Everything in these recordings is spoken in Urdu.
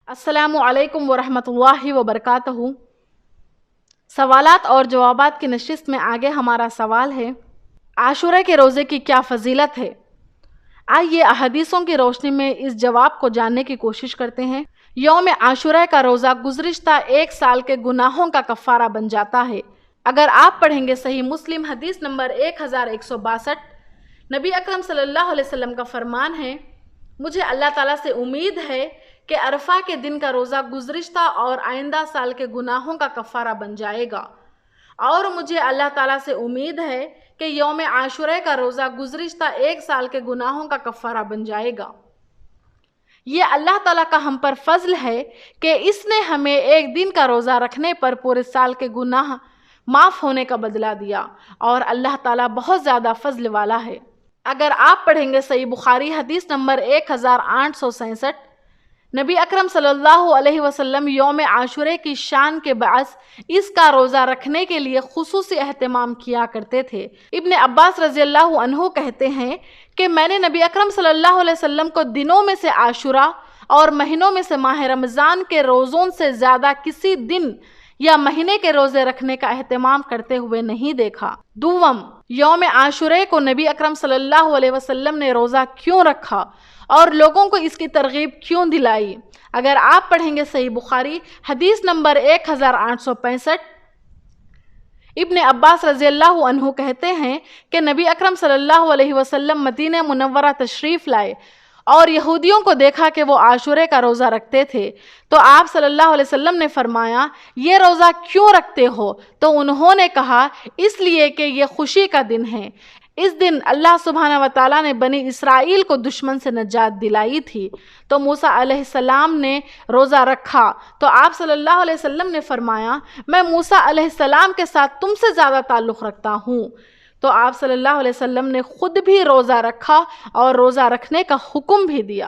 السلام علیکم ورحمۃ اللہ وبرکاتہ۔ سوالات اور جوابات کی نشست میں آگے ہمارا سوال ہے، عاشورہ کے روزے کی کیا فضیلت ہے؟ آئیے احادیثوں کی روشنی میں اس جواب کو جاننے کی کوشش کرتے ہیں۔ یوم عاشورہ کا روزہ گزشتہ ایک سال کے گناہوں کا کفارہ بن جاتا ہے۔ اگر آپ پڑھیں گے صحیح مسلم حدیث نمبر 1162، نبی اکرم صلی اللہ علیہ وسلم کا فرمان ہے، مجھے اللہ تعالیٰ سے امید ہے کہ عرفہ کے دن کا روزہ گزشتہ اور آئندہ سال کے گناہوں کا کفارہ بن جائے گا، اور مجھے اللہ تعالیٰ سے امید ہے کہ یوم عاشورہ کا روزہ گزشتہ ایک سال کے گناہوں کا کفارہ بن جائے گا۔ یہ اللہ تعالیٰ کا ہم پر فضل ہے کہ اس نے ہمیں ایک دن کا روزہ رکھنے پر پورے سال کے گناہ معاف ہونے کا بدلہ دیا، اور اللہ تعالیٰ بہت زیادہ فضل والا ہے۔ اگر آپ پڑھیں گے صحیح بخاری حدیث نمبر 1867، نبی اکرم صلی اللہ علیہ وسلم یوم عاشورہ کی شان کے باعث اس کا روزہ رکھنے کے لیے خصوصی اہتمام کیا کرتے تھے۔ ابن عباس رضی اللہ عنہ کہتے ہیں کہ میں نے نبی اکرم صلی اللہ علیہ وسلم کو دنوں میں سے عاشورہ اور مہینوں میں سے ماہ رمضان کے روزوں سے زیادہ کسی دن یا مہینے کے روزے رکھنے کا اہتمام کرتے ہوئے نہیں دیکھا۔ دوم، یوم عاشورہ کو نبی اکرم صلی اللہ علیہ وسلم نے روزہ کیوں رکھا اور لوگوں کو اس کی ترغیب کیوں دلائی؟ اگر آپ پڑھیں گے صحیح بخاری حدیث نمبر 1865، ابن عباس رضی اللہ عنہ کہتے ہیں کہ نبی اکرم صلی اللہ علیہ وسلم مدینہ منورہ تشریف لائے اور یہودیوں کو دیکھا کہ وہ عاشورہ کا روزہ رکھتے تھے، تو آپ صلی اللہ علیہ وسلم نے فرمایا، یہ روزہ کیوں رکھتے ہو؟ تو انہوں نے کہا، اس لیے کہ یہ خوشی کا دن ہے۔ اس دن اللہ سبحانہ وتعالیٰ نے بنی اسرائیل کو دشمن سے نجات دلائی تھی، تو موسیٰ علیہ السلام نے روزہ رکھا، تو آپ صلی اللہ علیہ وسلم نے فرمایا، میں موسیٰ علیہ السلام کے ساتھ تم سے زیادہ تعلق رکھتا ہوں۔ تو آپ صلی اللہ علیہ وسلم نے خود بھی روزہ رکھا اور روزہ رکھنے کا حکم بھی دیا۔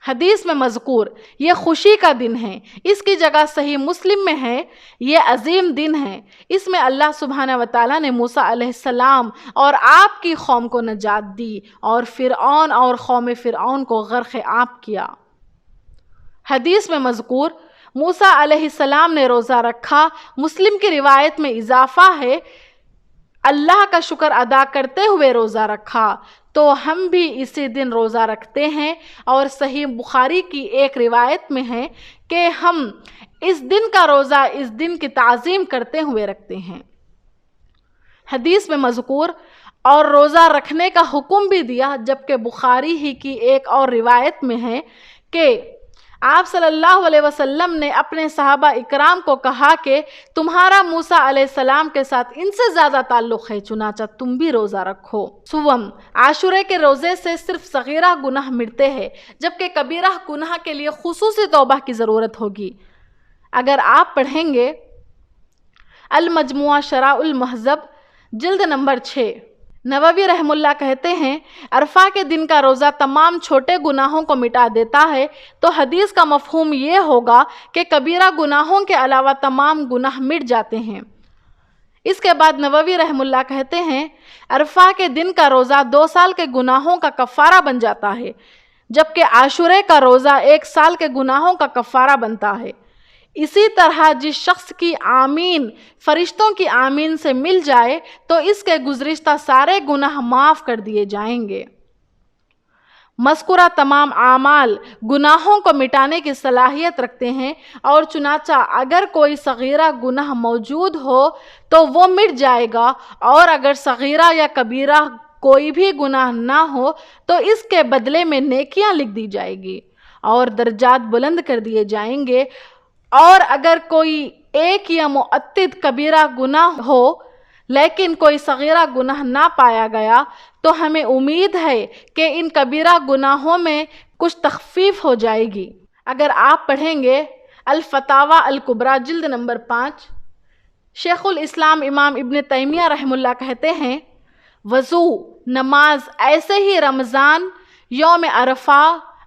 حدیث میں مذکور یہ خوشی کا دن ہے، اس کی جگہ صحیح مسلم میں ہے، یہ عظیم دن ہے۔ اس میں اللہ سبحانہ وتعالیٰ نے موسیٰ علیہ السلام اور آپ کی قوم کو نجات دی اور فرعون اور قوم فرعون کو غرق آب کیا۔ حدیث میں مذکور موسیٰ علیہ السلام نے روزہ رکھا۔ مسلم کی روایت میں اضافہ ہے، اللہ کا شکر ادا کرتے ہوئے روزہ رکھا، تو ہم بھی اسی دن روزہ رکھتے ہیں، اور صحیح بخاری کی ایک روایت میں ہے کہ ہم اس دن کا روزہ اس دن کی تعظیم کرتے ہوئے رکھتے ہیں۔ حدیث میں مذکور اور روزہ رکھنے کا حکم بھی دیا، جبکہ بخاری ہی کی ایک اور روایت میں ہے کہ آپ صلی اللہ علیہ وسلم نے اپنے صحابہ اکرام کو کہا کہ تمہارا موسیٰ علیہ السلام کے ساتھ ان سے زیادہ تعلق ہے، چنانچہ تم بھی روزہ رکھو۔ سوم، عاشورہ کے روزے سے صرف صغیرہ گناہ مٹتے ہیں، جبکہ کبیرہ گناہ کے لیے خصوصی توبہ کی ضرورت ہوگی۔ اگر آپ پڑھیں گے المجموعہ شرح المہذب جلد نمبر 6، نووی رحم اللہ کہتے ہیں، عرفہ کے دن کا روزہ تمام چھوٹے گناہوں کو مٹا دیتا ہے، تو حدیث کا مفہوم یہ ہوگا کہ کبیرہ گناہوں کے علاوہ تمام گناہ مٹ جاتے ہیں۔ اس کے بعد نووی رحم اللہ کہتے ہیں، عرفہ کے دن کا روزہ 2 سال کے گناہوں کا کفارہ بن جاتا ہے، جبکہ عاشورہ کا روزہ 1 سال کے گناہوں کا کفارہ بنتا ہے۔ اسی طرح جس شخص کی آمین فرشتوں کی آمین سے مل جائے تو اس کے گزشتہ سارے گناہ معاف کر دیے جائیں گے۔ مذکورہ تمام اعمال گناہوں کو مٹانے کی صلاحیت رکھتے ہیں، اور چنانچہ اگر کوئی صغیرہ گناہ موجود ہو تو وہ مٹ جائے گا، اور اگر صغیرہ یا کبیرہ کوئی بھی گناہ نہ ہو تو اس کے بدلے میں نیکیاں لکھ دی جائے گی اور درجات بلند کر دیے جائیں گے، اور اگر کوئی ایک یا متعدد کبیرہ گناہ ہو لیکن کوئی صغیرہ گناہ نہ پایا گیا تو ہمیں امید ہے کہ ان کبیرہ گناہوں میں کچھ تخفیف ہو جائے گی۔ اگر آپ پڑھیں گے الفتاوی الکبریٰ جلد نمبر 5، شیخ الاسلام امام ابن تیمیہ رحم اللہ کہتے ہیں، وضو، نماز، ایسے ہی رمضان، یوم عرفہ،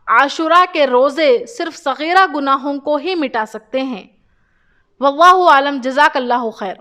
عاشورہ کے روزے صرف صغیرہ گناہوں کو ہی مٹا سکتے ہیں۔ واللہ عالم، جزاک اللہ خیر۔